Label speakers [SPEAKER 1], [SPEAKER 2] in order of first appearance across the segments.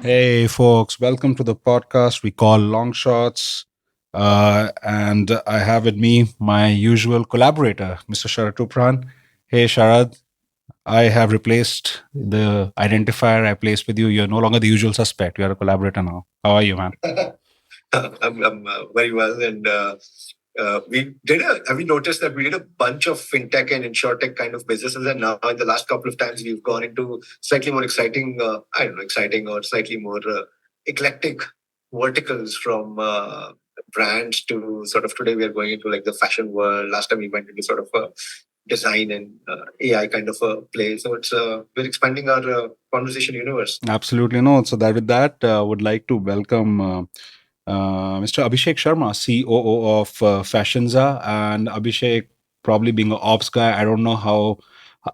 [SPEAKER 1] Hey, folks, welcome to the podcast we call Long Shots. And I have with me my usual collaborator, Mr. Sharad Tupran. Hey, Sharad, I have replaced the identifier I placed with you. You're no longer the usual suspect. You're a collaborator now. How are you, man?
[SPEAKER 2] I'm very well, and have you noticed that we did a bunch of fintech and insurtech kind of businesses, and now in the last couple of times we've gone into slightly more exciting, I don't know, exciting or slightly more eclectic verticals from brands to sort of today we are going into like the fashion world. Last time we went into sort of design and AI kind of a play. So it's we're expanding our conversation universe.
[SPEAKER 1] Absolutely no. So that with that, would like to welcome Mr. Abhishek Sharma, COO of Fashinza, and Abhishek probably being an ops guy. I don't know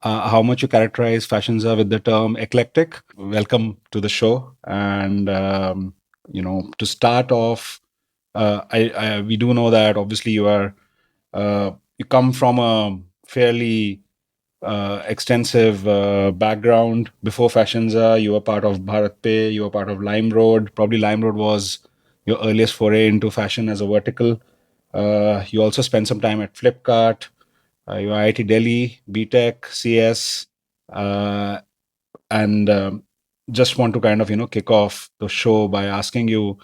[SPEAKER 1] how much you characterize Fashinza with the term eclectic. Welcome to the show, and to start off, we do know that obviously you come from a fairly extensive background. Before Fashinza, you were part of Bharat Pay, you were part of Limeroad. Probably Limeroad was your earliest foray into fashion as a vertical. You also spent some time at Flipkart, your IIT Delhi, BTech, CS, uh, and just want to kind of kick off the show by asking you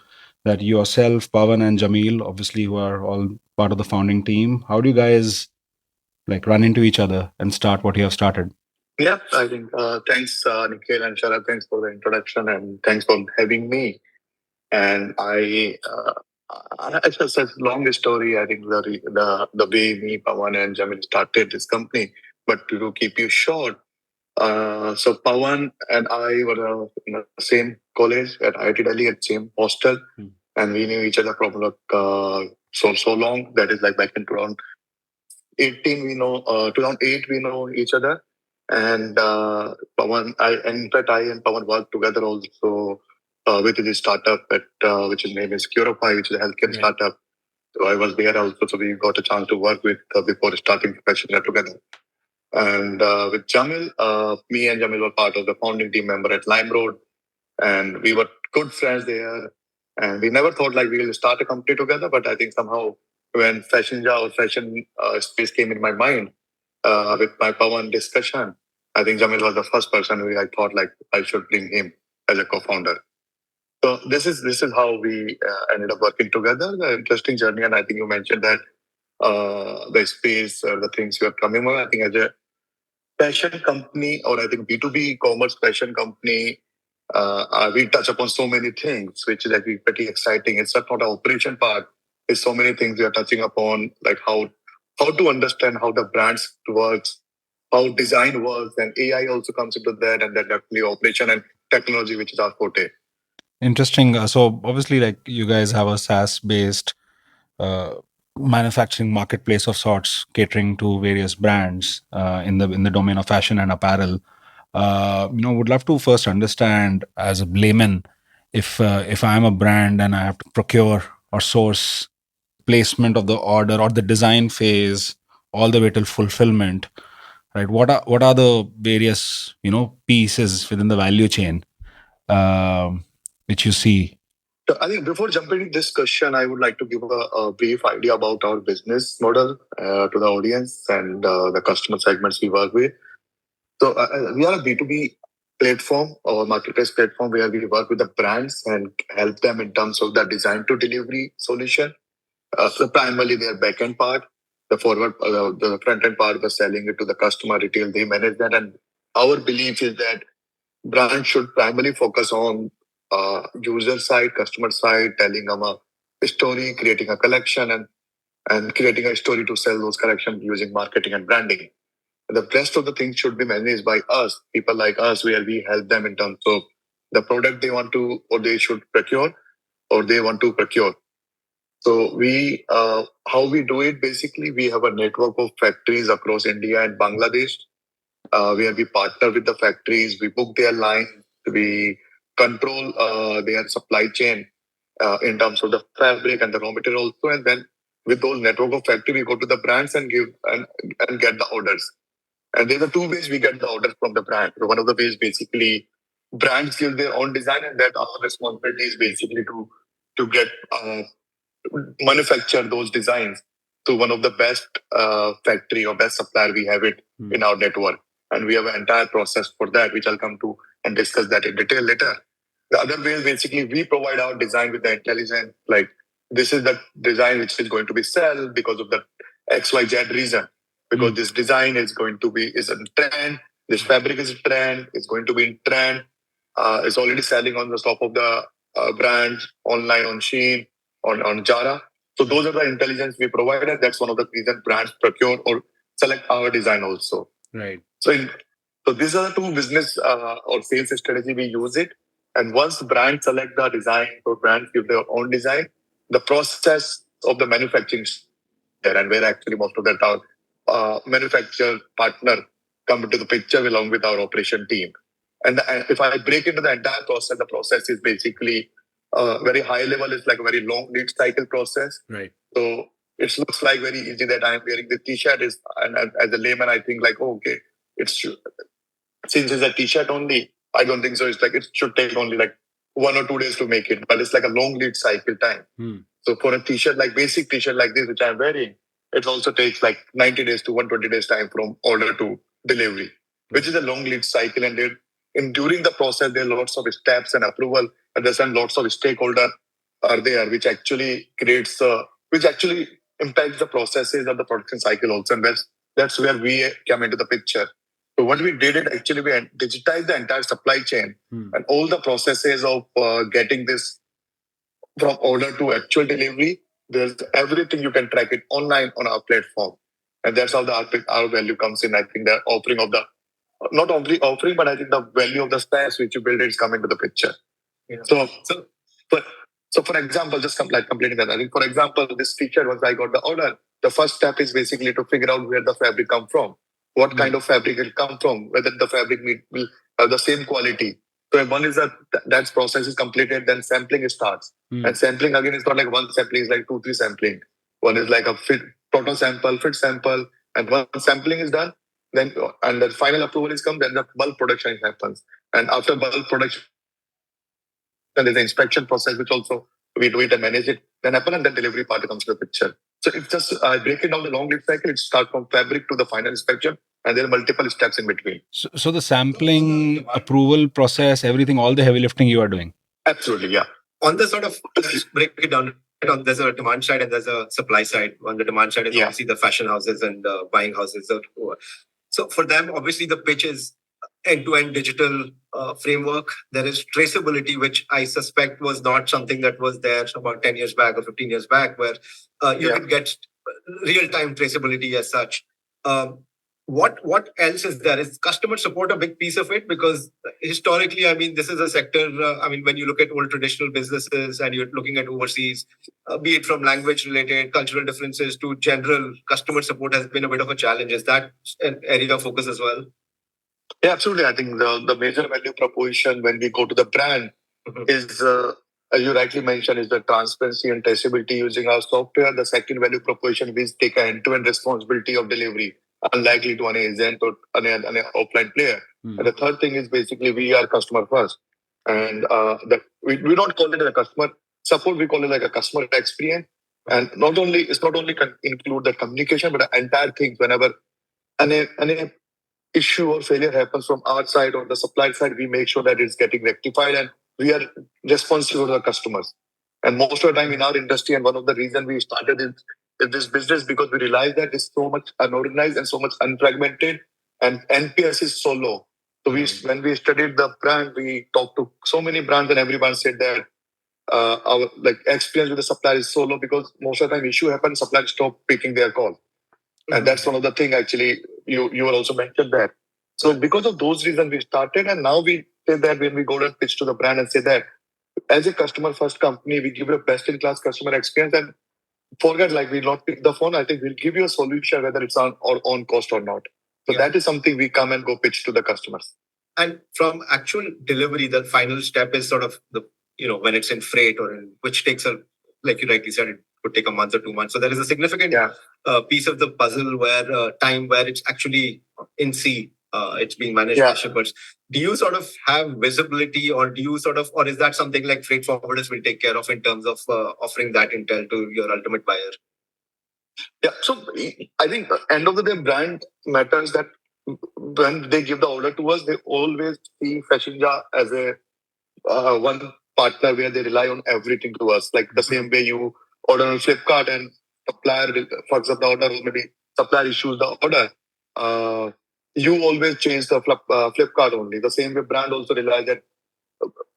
[SPEAKER 1] that yourself, Pawan and Jameel, obviously who are all part of the founding team, how do you guys like run into each other and start what you have started?
[SPEAKER 2] Yeah, I think thanks, Nikhil and Sharad. Thanks for the introduction and thanks for having me. And it's a long story. I think the way me, Pawan, and Jamil started this company. But to keep you short, so Pawan and I were in the same college at IIT Delhi at same hostel, and we knew each other from so long. That is like back in 2018. We know 2008. We know each other, and Pawan. In fact, I and Pawan worked together also with this startup at which is name is Curify, which is a healthcare startup. So I was there also, so we got a chance to work with before starting Fashinza together. And with Jamil, me and Jamil were part of the founding team member at Limeroad, and we were good friends there. And we never thought like we will start a company together, but I think somehow when Fashinza or fashion space came in my mind with my Pawan discussion, I think Jamil was the first person who I thought like I should bring him as a co-founder. So this is how we ended up working together. The interesting journey, and I think you mentioned that the space, the things you are coming on. I think as a fashion company, or I think B2B commerce fashion company, we touch upon so many things, which is actually pretty exciting. It's not an operation part. There's so many things we are touching upon, like how to understand how the brands works, how design works, and AI also comes into that, and then definitely operation and technology, which is our forte.
[SPEAKER 1] Interesting. So obviously, like you guys have a SaaS-based uh, manufacturing marketplace of sorts, catering to various brands in the domain of fashion and apparel. Would love to first understand as a layman, if I'm a brand and I have to procure or source placement of the order or the design phase all the way till fulfillment, right? What are the various pieces within the value chain which you see? So I think before jumping into this question, I would like to give a brief idea about our business model to the audience and the customer segments we work with. So we are a B2B platform or marketplace platform where we work with the brands and help them in terms of the design to delivery solution. So primarily their backend part, the front end part, the selling it to the customer retail, they manage that. And our belief is that brands should primarily focus on user side, customer side, telling them a story, creating a collection, and creating a story to sell those collections using marketing and branding. The rest of the things should be managed by us, people like us, where we help them in terms of the product they want to or they should procure or they want to procure. So how we do it basically, we have a network of factories across India and Bangladesh, where we partner with the factories, we book their line, we control their supply chain in terms of the fabric and the raw material also, and then with those network of factory, we go to the brands and give and get the orders. And there's are two ways we get the orders from the brand. So one of the ways basically
[SPEAKER 2] brands give their own design, and that our responsibility is basically to get manufacture those designs to one of the best factory or best supplier we have it in our network. And we have an entire process for that, which I'll come to and discuss that in detail later. The other way is basically we provide our design with the intelligence, like this is the design which is going to be sell because of the XYZ reason. Because this design is going to be is a trend, this fabric is a trend, it's going to be in trend, it's already selling on the top of the brand online on Shein, on Jara. So those are the intelligence we provided. That's one of the reasons brands procure or select our design also.
[SPEAKER 1] Right.
[SPEAKER 2] So these are the two business or sales strategy we use it. And once brands select the design or brands give their own design, the process of the manufacturing there, and where actually most of that our manufacturer partner come into the picture along with our operation team. And if I break into the entire process, the process is basically very high level. It's like a very long lead cycle process.
[SPEAKER 1] Right.
[SPEAKER 2] So it looks like very easy that I'm wearing the t-shirt is, and as a layman, I think like, oh, okay, it's since it's a t-shirt only, I don't think so. It's like it should take only like 1 or 2 days to make it, but it's like a long lead cycle time. So for a t-shirt, like basic t-shirt like this, which I'm wearing, it also takes like 90 days to 120 days time from order to delivery, which is a long lead cycle. And during the process, there are lots of steps and approval, and there's lots of stakeholder are there, which actually creates, which actually impacts the processes of the production cycle also. And that's where we come into the picture. So what we did is actually we digitized the entire supply chain and all the processes of getting this from order to actual delivery. There's everything you can track it online on our platform, and that's how our value comes in. I think the offering of the not only offering, but I think the value of the space which you build is coming to the picture. Yeah. So for example, just completing that. I think for example, this feature once I got the order, the first step is basically to figure out where the fabric come from, what kind of fabric it come from, whether the fabric will have the same quality. So one is that process is completed, then sampling starts. And sampling again is not like one sampling, it's like 2-3 sampling. One is like a total sample, fit sample, and once sampling is done, then and the final approval is come, then the bulk production happens. And after bulk production, then there's the inspection process, which also we do it and manage it. Then happen, and then delivery part comes to the picture. So it's just breaking down the long lead cycle. It starts from fabric to the final inspection, and there are multiple steps in between.
[SPEAKER 1] So the sampling, approval process, everything, all the heavy lifting you are doing.
[SPEAKER 2] Absolutely, yeah. On the sort of break it down, there's a demand side and there's a supply side. On the demand side is obviously the fashion houses and buying houses. So for them, obviously the pitch is end-to-end digital framework. There is traceability, which I suspect was not something that was there about 10 years back or 15 years back, where you could get real-time traceability as such. What else is there? Is customer support a big piece of it? Because historically, I mean, this is a sector, when you look at old traditional businesses and you're looking at overseas, be it from language related, cultural differences to general customer support has been a bit of a challenge. Is that an area of focus as well? Yeah, absolutely. I think the major value proposition when we go to the brand is, as you rightly mentioned, is the transparency and traceability using our software. The second value proposition is take an end-to-end responsibility of delivery, unlikely to an agent or an offline player. And the third thing is basically we are customer first. And we don't call it a customer support, we call it like a customer experience. And it's not only include the communication, but the entire things whenever an issue or failure happens from our side or the supply side, we make sure that it's getting rectified and we are responsible to the customers. And most of the time in our industry, and one of the reasons we started in this business, because we realized that it's so much unorganized and so much unfragmented, and NPS is so low. So when we studied the brand, we talked to so many brands, and everyone said that our experience with the supplier is so low because most of the time issue happens, suppliers stop picking their call. And that's one of the things actually you were also mentioned that. So because of those reasons we started, and now we say that when we go and pitch to the brand and say that as a customer first company, we give you a best in class customer experience and forget we'll not pick the phone. I think we'll give you a solution whether it's on our own cost or not. So that is something we come and go pitch to the customers. And from actual delivery, the final step is sort of when it's in freight or which takes like you rightly said, it could take a month or 2 months. So there is a significant piece of the puzzle where it's actually in sea. it's being managed by shippers. Do you sort of have visibility, or do you sort of, or is that something like freight forwarders will take care of in terms of offering that intel to your ultimate buyer? Yeah, so I think end of the day, brand matters. That when they give the order to us, they always see Fashinza as a one partner where they rely on everything to us. Like the same way you order on Flipkart and supplier fucks up the order, or maybe supplier issues the order. Uh, you always change the Flipkart only. The same way brand also relies that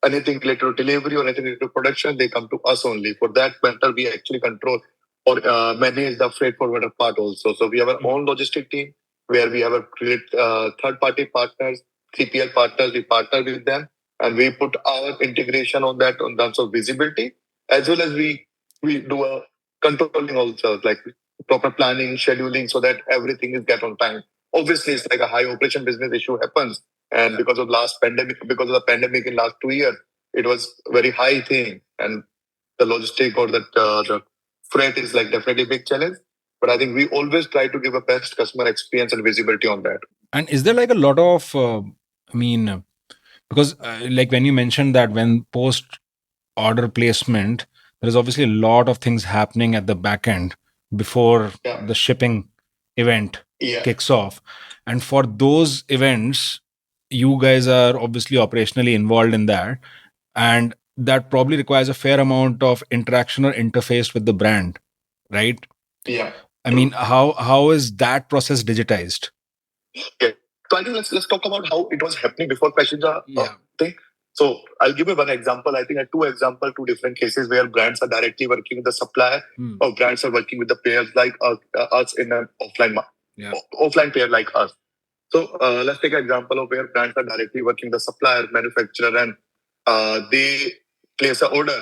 [SPEAKER 2] anything related to delivery or anything related to production, they come to us only. For that matter, we actually control or manage the freight forwarder part also. So we have our own logistic team where we have a great third-party partners, 3PL partners. We partner with them and we put our integration on that on terms of visibility, as well as we do a controlling also, like proper planning, scheduling, so that everything is get on time. Obviously, it's like a high operation business issue happens, and because of the pandemic in last 2 years, it was very high thing, and the logistic or the freight is like definitely a big challenge. But I think we always try to give a best customer experience and visibility on that.
[SPEAKER 1] And is there like a lot of, I mean, because like when you mentioned that when post order placement, there is obviously a lot of things happening at the back end before the shipping event kicks off. And for those events, you guys are obviously operationally involved in that. And that probably requires a fair amount of interaction or interface with the brand, right?
[SPEAKER 2] Yeah.
[SPEAKER 1] I mean, how is that process digitized?
[SPEAKER 2] Okay. So I think let's talk about how it was happening before Fashinza thing. So I'll give you one example. I think two example, two different cases where brands are directly working with the supplier, or brands are working with the players like us in an offline player like us. So let's take an example of where brands are directly working with the supplier, manufacturer, and they place an order.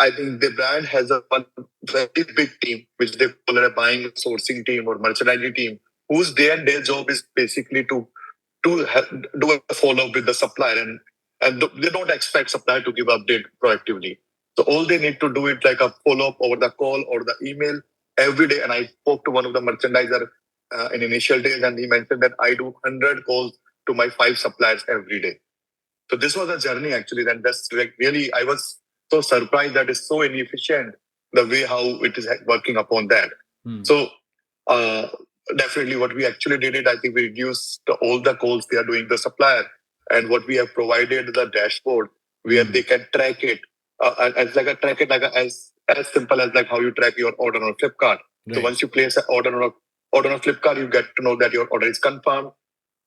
[SPEAKER 2] I think the brand has a one very big team, which they call it a buying sourcing team or merchandising team, whose their job is basically to do a follow up with the supplier, and they don't expect supplier to give update proactively. So all they need to do is like a follow up over the call or the email every day. And I spoke to one of the merchandiser in initial days, and he mentioned that I do 100 calls to my 5 suppliers every day. So this was a journey actually. Then that's like really, I was so surprised that it's so inefficient the way how it is working upon that. So uh, definitely what we actually did it, I think we reduced all the calls they are doing the supplier, and what we have provided the dashboard where they can track it as like a track it like as simple as like how you track your order on Flipkart. Right. So once you place an order on Flipkart, you get to know that your order is confirmed,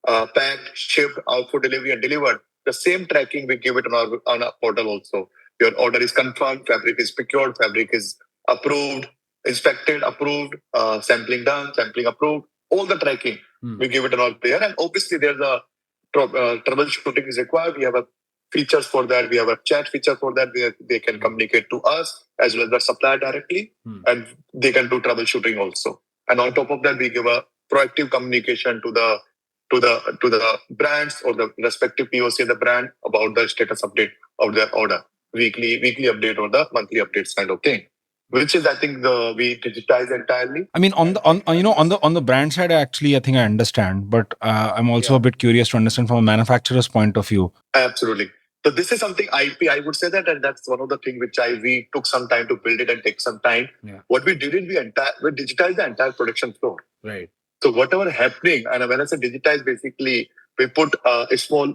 [SPEAKER 2] packed, shipped, out for delivery, and delivered. The same tracking we give it on our portal also. Your order is confirmed, fabric is procured, fabric is approved, inspected, approved, sampling done, sampling approved. All the tracking we give it on all there. And obviously, there's a troubleshooting is required. We have a features for that. We have a chat feature for that where they can communicate to us as well as the supplier directly, and they can do troubleshooting also. And on top of that, we give a proactive communication to the brands or the respective POC of the brand about the status update of their order, weekly update or the monthly updates kind of thing, which is I think we digitize entirely.
[SPEAKER 1] I mean, on the on the brand side, actually, I think I understand, but I'm also a bit curious to understand from a manufacturer's point of view.
[SPEAKER 2] Absolutely. So this is something IP, I would say that, and that's one of the things which we took some time to build it and take some time. What we did is we digitized the entire production floor.
[SPEAKER 1] Right.
[SPEAKER 2] So whatever happening, and when I say digitize, basically we put a small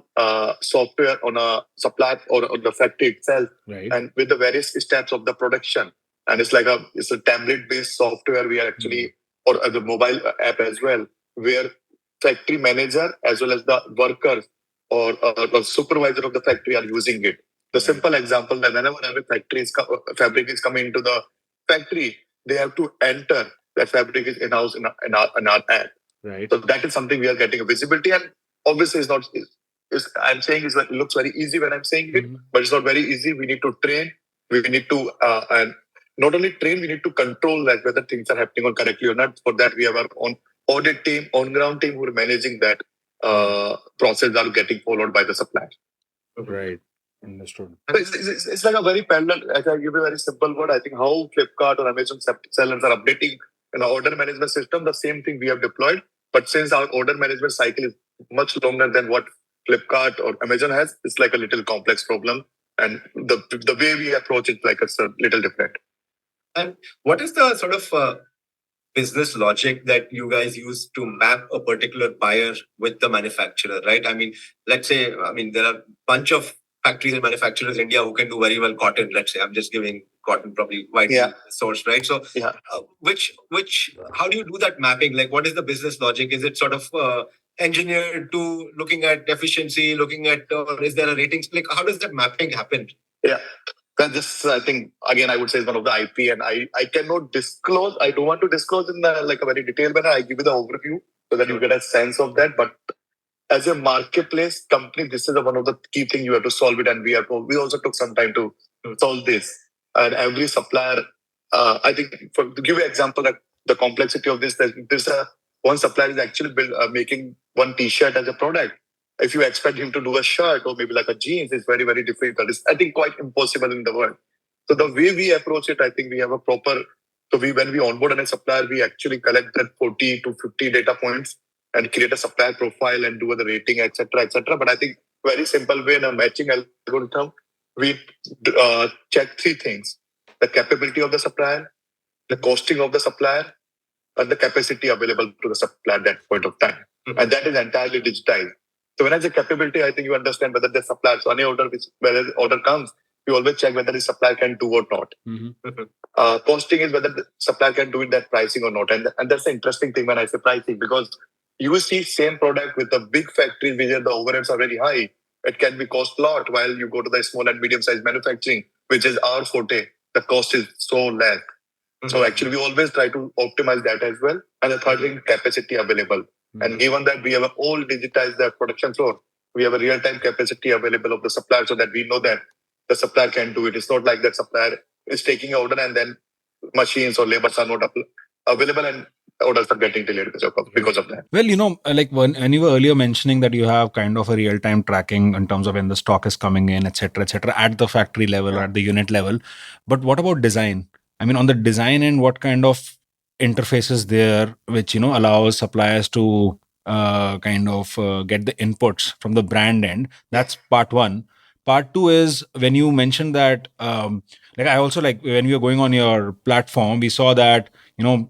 [SPEAKER 2] software on a supplier or on the factory itself, and with the various steps of the production. And it's a tablet based software. We are actually or the mobile app as well, where factory manager as well as the workers or the supervisor of the factory are using it. The simple example that whenever every fabric is coming into the factory, they have to enter that fabric is in-house in our app. Right. So that is something we are getting a visibility, and obviously it's not. I'm saying it looks very easy when I'm saying it, but it's not very easy. We need to train. We need to and not only train, we need to control like whether things are happening on correctly or not. For that, we have our own audit team, on ground team who are managing that process are getting followed by the supplier.
[SPEAKER 1] Right. Understood.
[SPEAKER 2] So it's like a very parallel. I can give you a very simple word. I think how Flipkart or Amazon sellers are updating an order management system. The same thing we have deployed. But since our order management cycle is much longer than what Flipkart or Amazon has, it's like a little complex problem. And the way we approach it, like it's a little different. And what is the sort of business logic that you guys use to map a particular buyer with the manufacturer, right? I mean, let's say, there are a bunch of factories and manufacturers in India who can do very well cotton. Let's say, I'm just giving cotton probably widely sourced, right? So, how do you do that mapping? Like, what is the business logic? Is it sort of engineered to looking at efficiency, looking at, or is there a ratings? Like, how does that mapping happen? Yeah. That just, I think, again, I would say is one of the IP, and I cannot disclose. I don't want to disclose in like a very detailed manner. I give you the overview so that you get a sense of that. But as a marketplace company, this is one of the key things you have to solve it. And we also took some time to solve this. And every supplier, I think, to give you an example, that the complexity of this, there's one supplier is actually making one T-shirt as a product. If you expect him to do a shirt or maybe like a jeans, it's very, very difficult. It's, I think, quite impossible in the world. So the way we approach it, I think we have a proper, when we onboard a supplier, we actually collect that 40 to 50 data points and create a supplier profile and do the rating, etc., etc. But I think very simple way in a matching algorithm, we check three things: the capability of the supplier, the costing of the supplier, and the capacity available to the supplier at that point of time. Mm-hmm. And that is entirely digitized. So when I say capability, I think you understand whether the supplier, so any order, whether the order comes, you always check whether the supplier can do or not. Mm-hmm. Costing is whether the supplier can do it that pricing or not. And that's the interesting thing when I say pricing, because you see same product with the big factories where the overheads are very high. It can be cost a lot, while you go to the small and medium sized manufacturing, which is our forte, the cost is so less. Mm-hmm. So actually, we always try to optimize that as well. And the third thing, capacity available. Mm-hmm. And given that we have all digitized the production floor, we have a real-time capacity available of the supplier so that we know that the supplier can do it. It's not like that supplier is taking an order and then machines or labors are not available and orders are getting delayed because of that.
[SPEAKER 1] Well, like when you were earlier mentioning that you have kind of a real-time tracking in terms of when the stock is coming in, etc., at the factory level or at the unit level. But what about design? I mean, on the design end, what kind of interfaces there which allows suppliers to get the inputs from the brand end? That's part one. Part two is when you mentioned that, like I also like when we were going on your platform, we saw that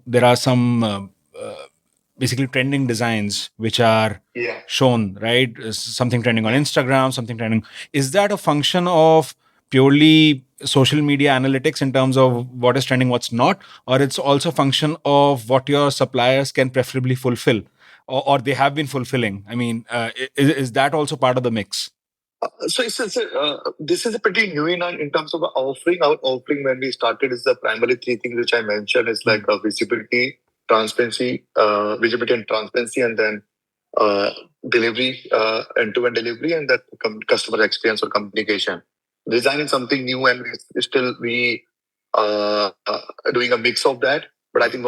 [SPEAKER 1] there are some basically trending designs which are shown, right? Something trending on Instagram, something trending. Is that a function of purely social media analytics in terms of what is trending, what's not, or it's also a function of what your suppliers can preferably fulfill, or they have been fulfilling? I mean, is that also part of the mix?
[SPEAKER 2] So this is a pretty new in terms of offering. Our offering when we started is the primary three things which I mentioned is like visibility, transparency, visibility and transparency, and then delivery, end-to-end delivery, and that customer experience or communication. Design is something new, and we doing a mix of that. But I think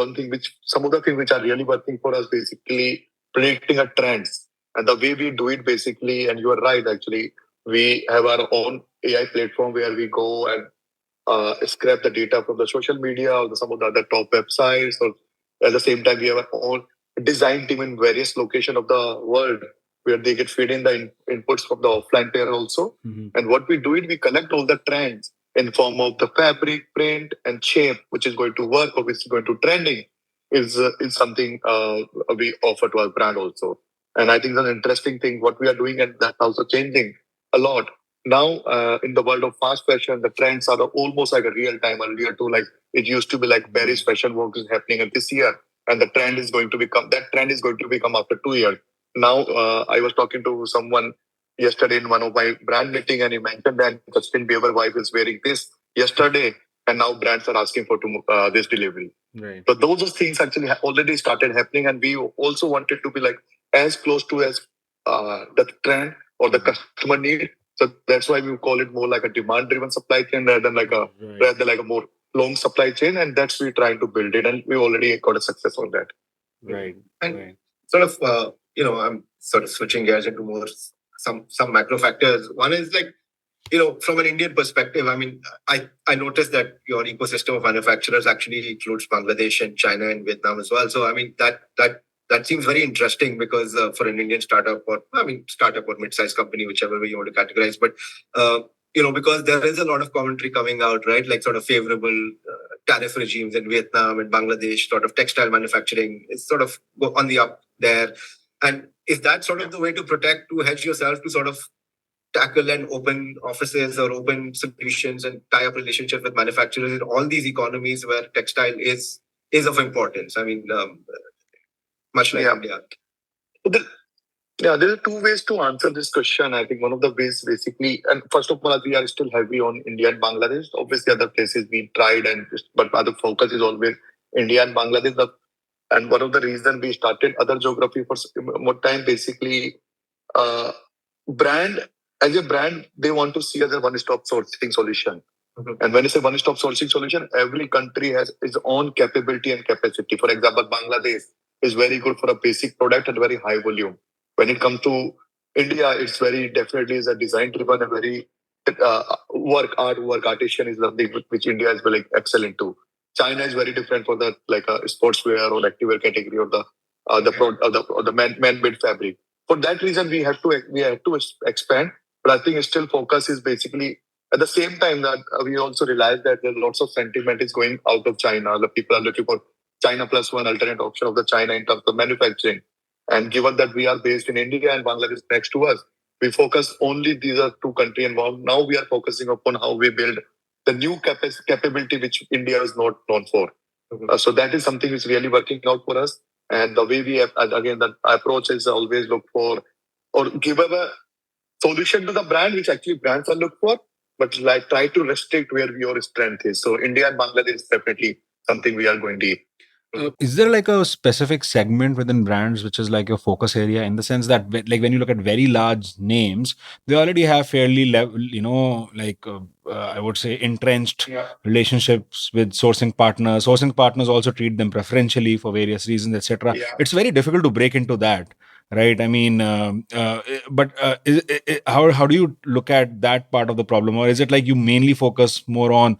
[SPEAKER 2] some of the things which are really working for us, basically predicting a trends. And the way we do it, basically, and you are right, actually, we have our own AI platform where we go and scrap the data from the social media or some of the other top websites. Or at the same time, we have our own design team in various locations of the world where they get fed in the inputs from the offline player also. Mm-hmm. And what we do is we collect all the trends in form of the fabric, print, and shape, which is going to work or which is going to trending, is something we offer to our brand also. And I think that's an interesting thing what we are doing, and that's also changing a lot. Now, in the world of fast fashion, the trends are almost like a real time. Earlier too, like it used to be like Paris Fashion Week is happening this year, and the trend is going to become after 2 years. Now, I was talking to someone yesterday in one of my brand meeting, and he mentioned that Justin Bieber wife is wearing this yesterday, and now brands are asking for this delivery. Right. So those things actually already started happening, and we also wanted to be like as close to as the trend or the customer need. So that's why we call it more like a demand-driven supply chain rather than like a more long supply chain, and that's we're trying to build it, and we already got a success on that.
[SPEAKER 1] Right.
[SPEAKER 2] And
[SPEAKER 1] right.
[SPEAKER 2] Sort of, I'm sort of switching gears into more some macro factors. One is like, from an Indian perspective, I mean, I noticed that your ecosystem of manufacturers actually includes Bangladesh and China and Vietnam as well. So I mean that that seems very interesting because for an Indian startup, or I mean startup or mid-sized company, whichever way you want to categorize, but because there is a lot of commentary coming out, right? Like sort of favorable tariff regimes in Vietnam and Bangladesh, sort of textile manufacturing is sort of on the up there. And is that sort of the way to protect, to hedge yourself, to sort of tackle and open offices or open solutions and tie up relationships with manufacturers in all these economies where textile is of importance? I mean, much like India. Yeah, there are two ways to answer this question. I think one of the ways basically, and first of all, we are still heavy on India and Bangladesh. Obviously, other places we tried, but the focus is always India and Bangladesh. And one of the reasons we started other geography for more time, basically, uh, brand as a brand, they want to see as a one-stop sourcing solution. Mm-hmm. And when it's a one-stop sourcing solution, every country has its own capability and capacity. For example, Bangladesh is very good for a basic product and very high volume. When it comes to India, it's very definitely is a design driven and very artisan is something which India is very excellent to. China is very different for the like a sportswear or activewear category or the man-made fabric. For that reason, we have to expand. But I think still focus is basically at the same time that we also realize that there lots of sentiment is going out of China. The people are looking for China plus one alternate option of the China in terms of manufacturing. And given that we are based in India and Bangladesh next to us, we focus only these are two countries involved. Now we are focusing upon how we build the new capability which India is not known for. Mm-hmm. So that is something which is really working out for us. And the way we have, again, the approach is always look for or give a solution to the brand, which actually brands are look for, but like try to restrict where your strength is. So India and Bangladesh is definitely something we are going to.
[SPEAKER 1] Is there like a specific segment within brands which is like your focus area, in the sense that like when you look at very large names, they already have fairly level, I would say entrenched relationships with sourcing partners. Sourcing partners also treat them preferentially for various reasons, etc. Yeah. It's very difficult to break into that, right? I mean, how do you look at that part of the problem, or is it like you mainly focus more on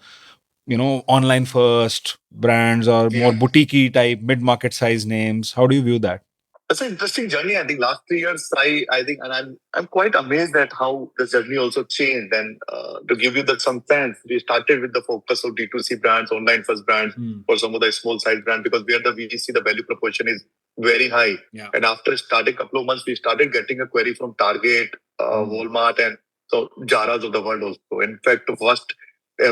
[SPEAKER 1] online first brands or more boutique type mid-market size names? How do you view that?
[SPEAKER 2] That's an interesting journey. I think last 3 years, I think, and I'm quite amazed at how the journey also changed. And to give you that some sense, we started with the focus of D2C brands, online first brands, for some of the small size brands, because where the VC, the value proposition is very high. Yeah. And after starting a couple of months, we started getting a query from Target, Walmart, and so Zara's of the world also. In fact, first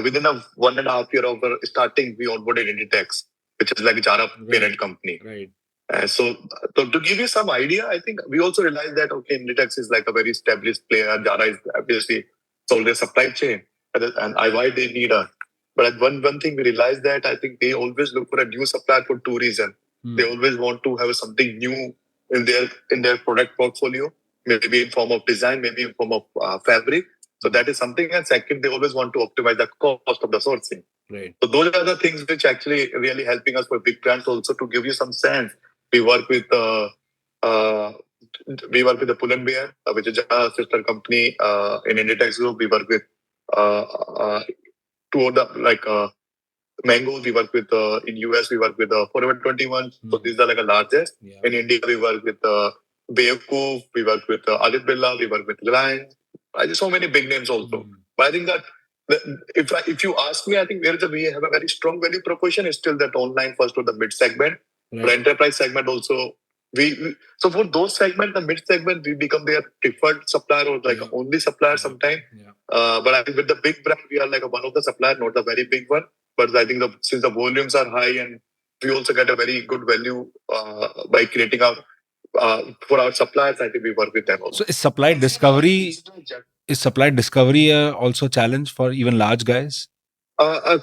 [SPEAKER 2] within a 1.5 year of starting, we onboarded Inditex, which is like Zara parent company. Right. So to give you some idea, I think we also realized that, okay, Inditex is like a very established player. Zara is obviously sold their supply chain, and why they need us. But one thing we realized that I think they always look for a new supplier for two reasons. They always want to have something new in their product portfolio, maybe in form of design, maybe in form of fabric. So that is something. And second, they always want to optimize the cost of the sourcing. Right. So those are the things which actually really helping us for big brands also. To give you some sense, we work with the Pull and Bear, which is a sister company in Inditex Group. We work with two of the Mango. We work with in US. We work with Forever 21. So these are like the largest. Yeah. In India, we work with Bayakoof. We work with Adit Birla. We work with Reliance. I just so many big names also. But I think that if you ask me, I think we have a very strong value proposition is still that online first or the mid segment. Right. For enterprise segment also, so for those segment, the mid segment, we become their preferred supplier or like only supplier sometime. Yeah. But I think with the big brand, we are like one of the supplier, not a very big one. But I think since the volumes are high and we also get a very good value by creating our for our suppliers, I think we work with them also.
[SPEAKER 1] So is supply discovery also a challenge for even large guys?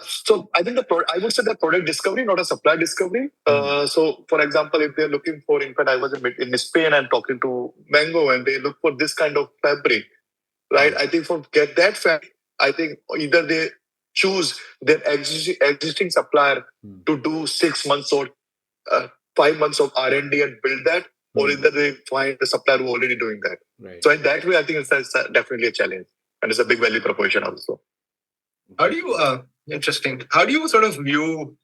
[SPEAKER 2] So I think I would say the product discovery, not a supply discovery. So for example, if they're looking for, in fact, I was in Spain and talking to Mango, and they look for this kind of fabric, right? I think for get that fabric, I think either they choose their existing supplier to do 6 months or 5 months of R&D and build that, or either they find a supplier who already doing that. Right. So in that way, I think it's definitely a challenge, and it's a big value proposition also. How do you interesting? How do you sort of view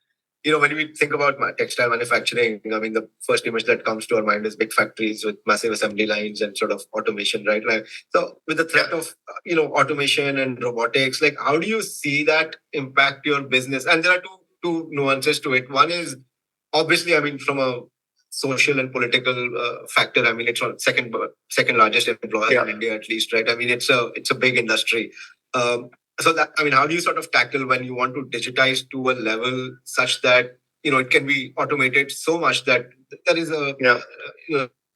[SPEAKER 2] when we think about textile manufacturing, I mean, the first image that comes to our mind is big factories with massive assembly lines and sort of automation, right? Like, so with the threat of, automation and robotics, like, how do you see that impact your business? And there are two nuances to it. One is obviously, I mean, from a social and political factor, I mean, it's one second largest employer in India, at least, right? I mean, it's a big industry. So that, I mean, how do you sort of tackle when you want to digitize to a level such that it can be automated so much that there is a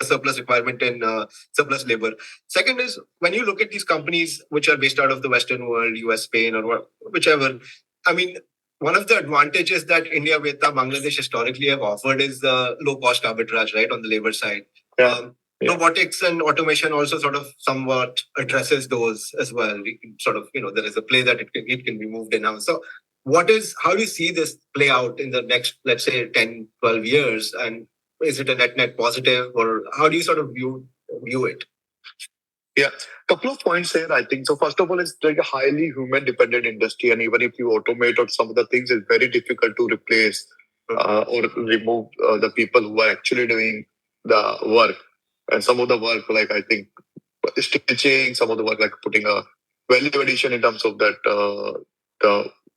[SPEAKER 2] surplus requirement in surplus labor. Second is when you look at these companies which are based out of the Western world, US, Spain, or whichever. I mean, one of the advantages that India, Vietnam, Bangladesh historically have offered is the low cost arbitrage, right, on the labor side. Robotics and automation also sort of somewhat addresses those as well. We can sort of, there is a play that it can be moved in now. So how do you see this play out in the next, let's say, 10, 12 years? And is it a net positive, or how do you sort of view it? Yeah, couple of points here, I think. So first of all, it's like a highly human dependent industry, and even if you automate or some of the things, it's very difficult to replace or remove the people who are actually doing the work. And some of the work, like I think stitching, some of the work like putting a value addition in terms of that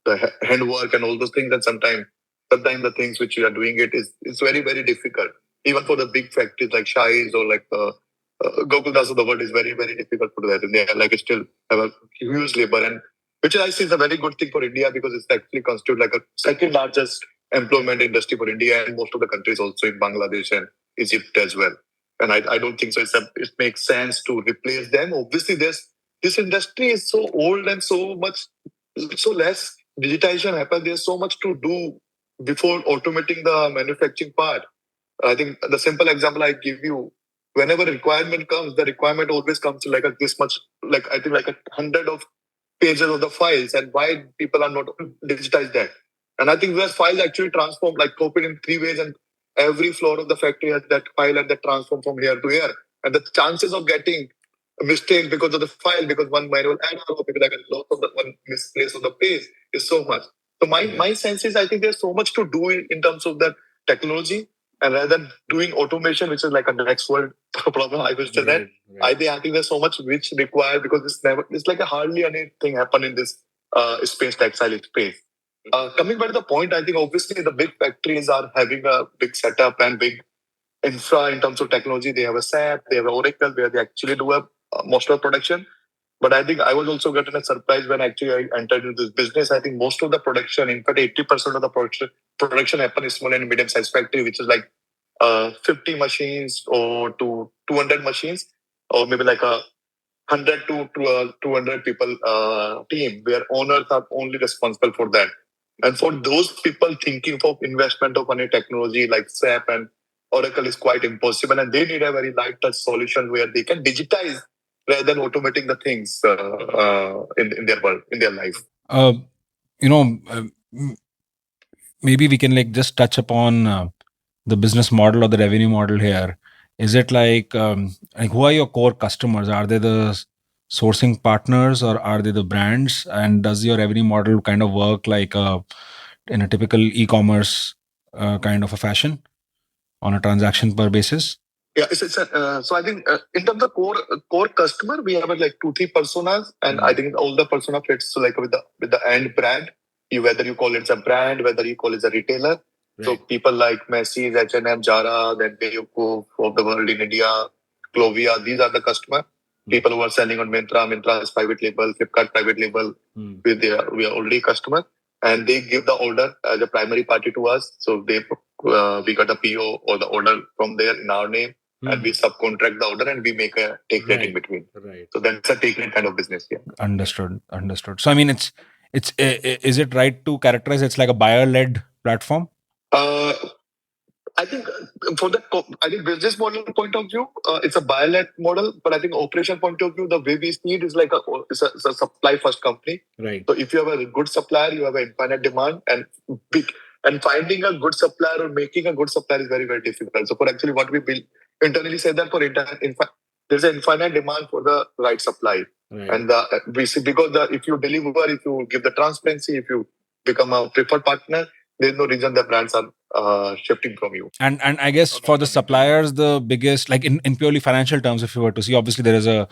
[SPEAKER 2] the handwork and all those things. And sometimes the things which you are doing it's very very difficult. Even for the big factories like Shais or like Gokuldas of the world is very, very difficult to do that. And they are like still have a huge labor, and which I see is a very good thing for India because it's actually constitute like a second largest employment industry for India and most of the countries also in Bangladesh and Egypt as well. And I don't think so. It makes sense to replace them. Obviously, this industry is so old and so less digitization happens. There's so much to do before automating the manufacturing part. I think the simple example I give you, whenever a requirement comes, the requirement always comes to like this much, like I think like 100 of pages of the files, and why people are not digitized that. And I think those files actually transform, like copied in 3 ways, and every floor of the factory has that file and that transform from here to here. And the chances of getting a mistake because of the file, because one manual error, or maybe like a lot of the one misplace of the page is so much. So my sense is I think there's so much to do in terms of that technology, and rather than doing automation, which is like a next world problem, I will say that. I think there's so much which required because it's like a hardly anything happen in this space, textile space. Coming back to the point, I think obviously the big factories are having a big setup and big infra in terms of technology. They have a SAP, they have an Oracle where they actually do most of the production. But I think I was also getting a surprise when actually I entered into this business. I think most of the production, in fact, 80% of the production happen in small and medium-sized factory, which is like 50 machines or to 200 machines, or maybe like a 100 to 200 people team, where owners are only responsible for that. And for those people thinking of investment of any technology like SAP and Oracle is quite impossible, and they need a very light touch solution where they can digitize rather than automating the things in their world, in their life.
[SPEAKER 1] Uh, you know, maybe we can like just touch upon the business model or the revenue model here. Is it like who are your core customers? Are they the sourcing partners or are they the brands? And does your revenue model kind of work like in a typical e-commerce kind of a fashion on a transaction per basis?
[SPEAKER 2] Yeah, so I think in terms of core customer, we have like 2-3 personas, and I think all the persona fits so like with the end brand. Whether you call it a brand, whether you call it a retailer. Right. So people like Macy's, H&M, Zara, then Bayuko of the world in India, Clovia, these are the customer. People who are selling on Myntra is private label, Flipkart private label. We are already customer, and they give the order as a primary party to us. So we got a PO or the order from there in our name. And we subcontract the order and we make a take rate in between. Right. So that's a take rate kind of business. Yeah.
[SPEAKER 1] Understood. So I mean, is it right to characterize it's like a buyer led platform?
[SPEAKER 2] I think business model point of view, it's a buyer led model. But I think operation point of view, the way we see it is like it's a supply first company. Right. So if you have a good supplier, you have an infinite demand, and finding a good supplier or making a good supplier is very, very difficult. So for actually what we build internally say that there's an infinite demand for the right supply. Right. And we see because if you deliver, if you give the transparency, if you become a preferred partner, there's no reason the brands are shifting from you.
[SPEAKER 1] And I guess for the suppliers, the biggest, like in purely financial terms, if you were to see, obviously there is a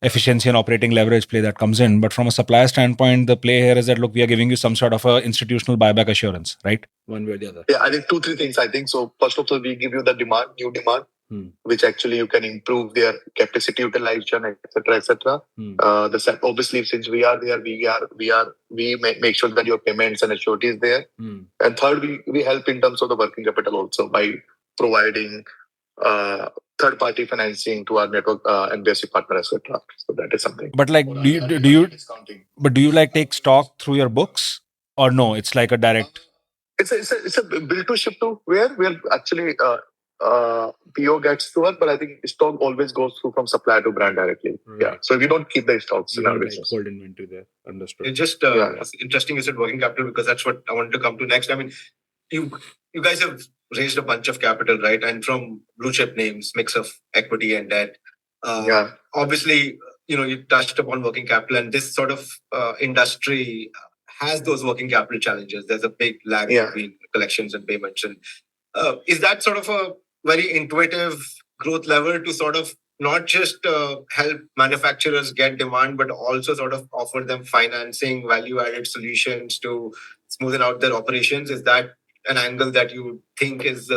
[SPEAKER 1] efficiency and operating leverage play that comes in. But from a supplier standpoint, the play here is that, look, we are giving you some sort of a institutional buyback assurance, right? One way or the other.
[SPEAKER 2] Yeah, I think 2-3 things. I think so. First of all, we give you the new demand, which actually you can improve their capacity utilization, etc., etc. Obviously, since we are there, we make sure that your payments and surety is there. And third, we help in terms of the working capital also by providing third-party financing to our network NBFC partner, etc. So that is something.
[SPEAKER 1] But like, do you like take stock through your books, or no? It's like a direct.
[SPEAKER 2] It's a bill to ship to where actually PO gets to us, but I think stock always goes through from supplier to brand directly. Right. Yeah, so we don't keep the stocks in our business.
[SPEAKER 1] Hold inventory there. Understood.
[SPEAKER 3] It's just it's interesting you said working capital, because that's what I wanted to come to next. I mean, you guys have raised a bunch of capital, right? And from blue chip names, mix of equity and debt. Obviously, you touched upon working capital, and this sort of industry has those working capital challenges. There's a big lag between collections and payments. And is that sort of a very intuitive growth lever to sort of not just help manufacturers get demand, but also sort of offer them financing, value-added solutions to smoothen out their operations? Is that an angle that you think is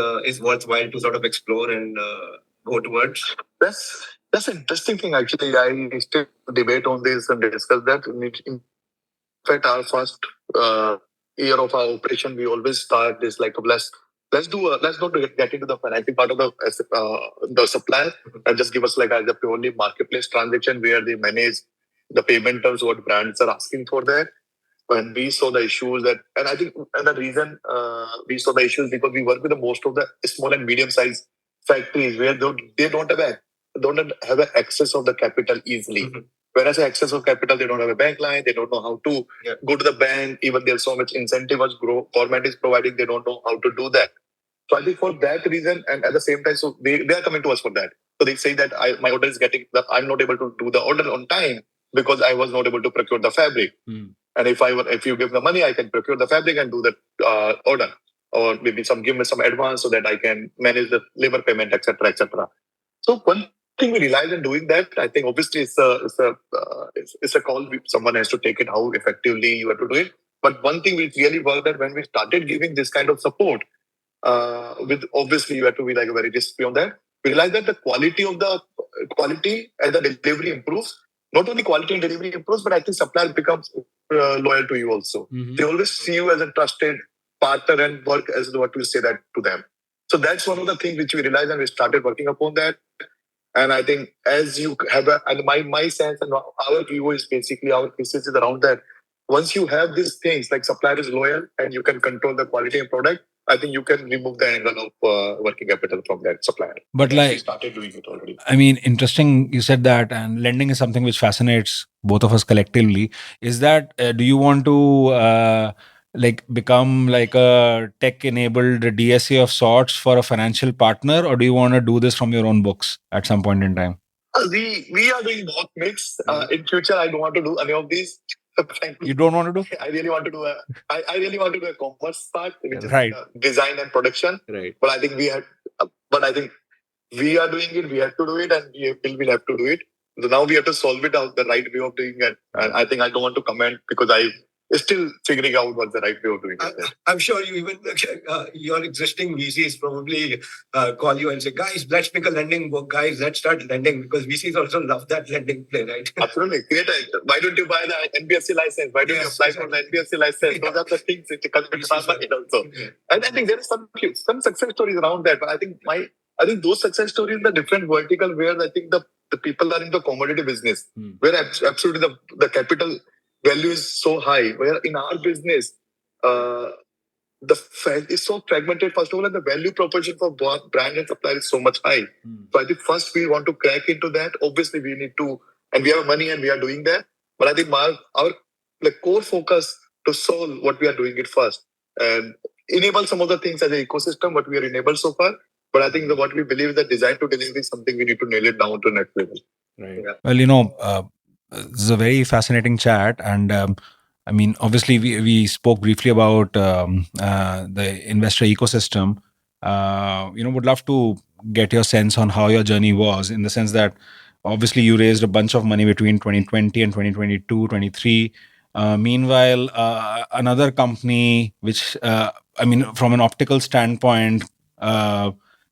[SPEAKER 3] worthwhile to sort of explore and go towards?
[SPEAKER 2] That's an interesting thing. Actually, I still debate on this and discuss that. In fact, our first year of our operation, we always start this like let's not get into the financing part of the supplier and just give us like a purely marketplace transaction where they manage the payment terms, what brands are asking for there. When we saw the issues and I think the reason we saw the issues because we work with most of the small and medium sized factories where they don't have access of the capital easily. Whereas access of capital, they don't have a bank line, they don't know how to go to the bank. Even there's so much incentive as government is providing, they don't know how to do that. So I think for that reason, and at the same time, so they are coming to us for that. So they say that my order is I'm not able to do the order on time because I was not able to procure the fabric. And if you give the money, I can procure the fabric and do the order, or maybe give me some advance so that I can manage the labor payment, etc., etc. So one thing we realize in doing that, I think obviously it's a call someone has to take it, how effectively you have to do it. But one thing we really worked at when we started giving this kind of support, with obviously you have to be like a very risky on that. We realized that the quality and the delivery improves. Not only quality and delivery improves, but I think supplier becomes loyal to you also. They always see you as a trusted partner and work as what we say that to them. So that's one of the things which we realized, and we started working upon that. And I think as you have and my sense and our view is basically our thesis is around that. Once you have these things like supplier is loyal and you can control the quality of product, I think you can remove the angle of working capital from that supplier.
[SPEAKER 1] But
[SPEAKER 2] we started doing it already.
[SPEAKER 1] I mean, interesting you said that, and lending is something which fascinates both of us collectively. Is that, do you want to become like a tech-enabled DSA of sorts for a financial partner, or do you want to do this from your own books at some point in time?
[SPEAKER 2] We are doing both mix. In future, I don't want to do any of these.
[SPEAKER 1] You don't want to do?
[SPEAKER 2] I really want to do a commerce part, which is design and production.
[SPEAKER 1] Right.
[SPEAKER 2] But I think we are doing it. We have to do it, and we will have to do it. So now we have to solve it out the right way of doing it. And I think I don't want to comment because I'm still figuring out what's the right way of doing it.
[SPEAKER 3] I'm sure you even your existing VCs probably call you and say, guys, let's make a lending book. Guys, let's start lending, because VCs also love that lending play, right?
[SPEAKER 2] Absolutely. Why don't you buy the NBFC license? Why don't you apply for the NBFC license? Those are the things that come to the market also. And I think there is some success stories around that. But I think those success stories in the different vertical where I think the people are in the commodity business, where absolutely the capital value is so high, where in our business, the fact is so fragmented, first of all, and the value proposition for both brand and supplier is so much high. So I think first we want to crack into that. Obviously, we need to, and we have money and we are doing that. But I think our core focus to solve what we are doing it first and enable some of the things as an ecosystem, what we are enabled so far. But I think what we believe is that design to delivery is something we need to nail it down to next level.
[SPEAKER 1] Right. Yeah. Well, this is a very fascinating chat, and I mean, obviously, we spoke briefly about the investor ecosystem. Would love to get your sense on how your journey was, in the sense that obviously you raised a bunch of money between 2020 and 2022, 23. Meanwhile, another company, which, from an optical standpoint,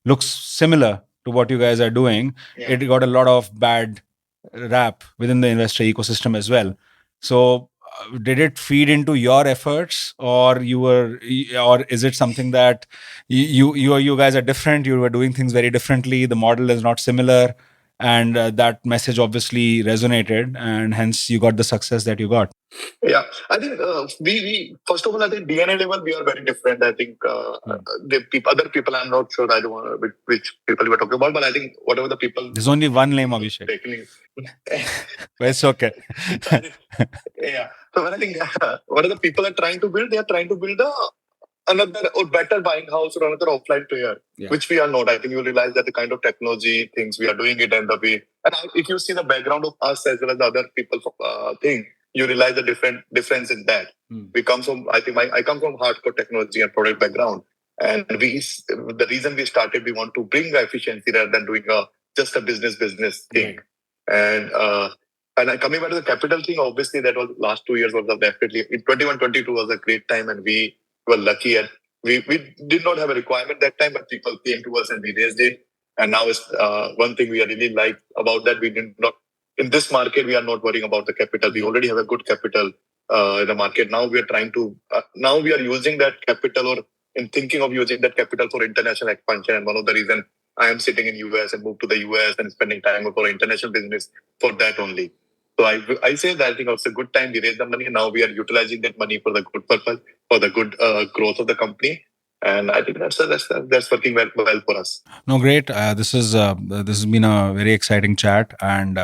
[SPEAKER 1] looks similar to what you guys are doing, it got a lot of bad rap within the investor ecosystem as well. So, did it feed into your efforts, or is it something that you guys are different? You were doing things very differently. The model is not similar, and that message obviously resonated, and hence you got the success that you got.
[SPEAKER 2] Yeah, I think we first of all, I think DNA level we are very different. I think other people, I'm not sure. I don't know which people you were talking about, but I think whatever the people.
[SPEAKER 1] There's only one name, Abhishek. But it's okay.
[SPEAKER 2] Yeah. So when I think what are the people are trying to build? They are trying to build another or better buying house or another offline player, which we are not. I think you realize that the kind of technology things we are doing it, and the way, and if you see the background of us as well as the other people thing, you realize the difference in that. We come from, I think I come from hardcore technology and product background, and the reason we started, we want to bring efficiency rather than doing just a business thing. And I coming back to the capital thing, obviously that was last 2 years was definitely in 21-22 was a great time, and we were lucky, and we did not have a requirement that time, but people came to us and we raised it. And now it's one thing we really like about that, we did not, in this market, we are not worrying about the capital. We already have a good capital in the market. Now we are trying to, now we are using that capital, or in thinking of using that capital for international expansion. And one of the reasons I am sitting in US and moved to the US and spending time for international business for that only. So I say that I think it's a good time we raised the money. Now we are utilizing that money for the good purpose, for the good growth of the company. And I think that's working well for us.
[SPEAKER 1] No, great. This has been a very exciting chat, and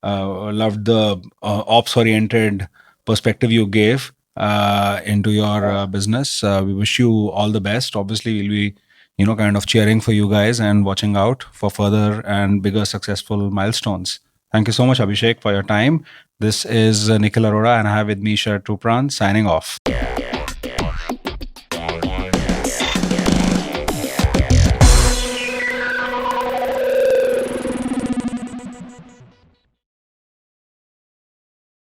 [SPEAKER 1] loved the ops oriented perspective you gave into your business. We wish you all the best. Obviously, we'll be kind of cheering for you guys and watching out for further and bigger successful milestones. Thank you so much, Abhishek, for your time. This is Nikhil Arora, and I have with me Sharat Rupran signing off.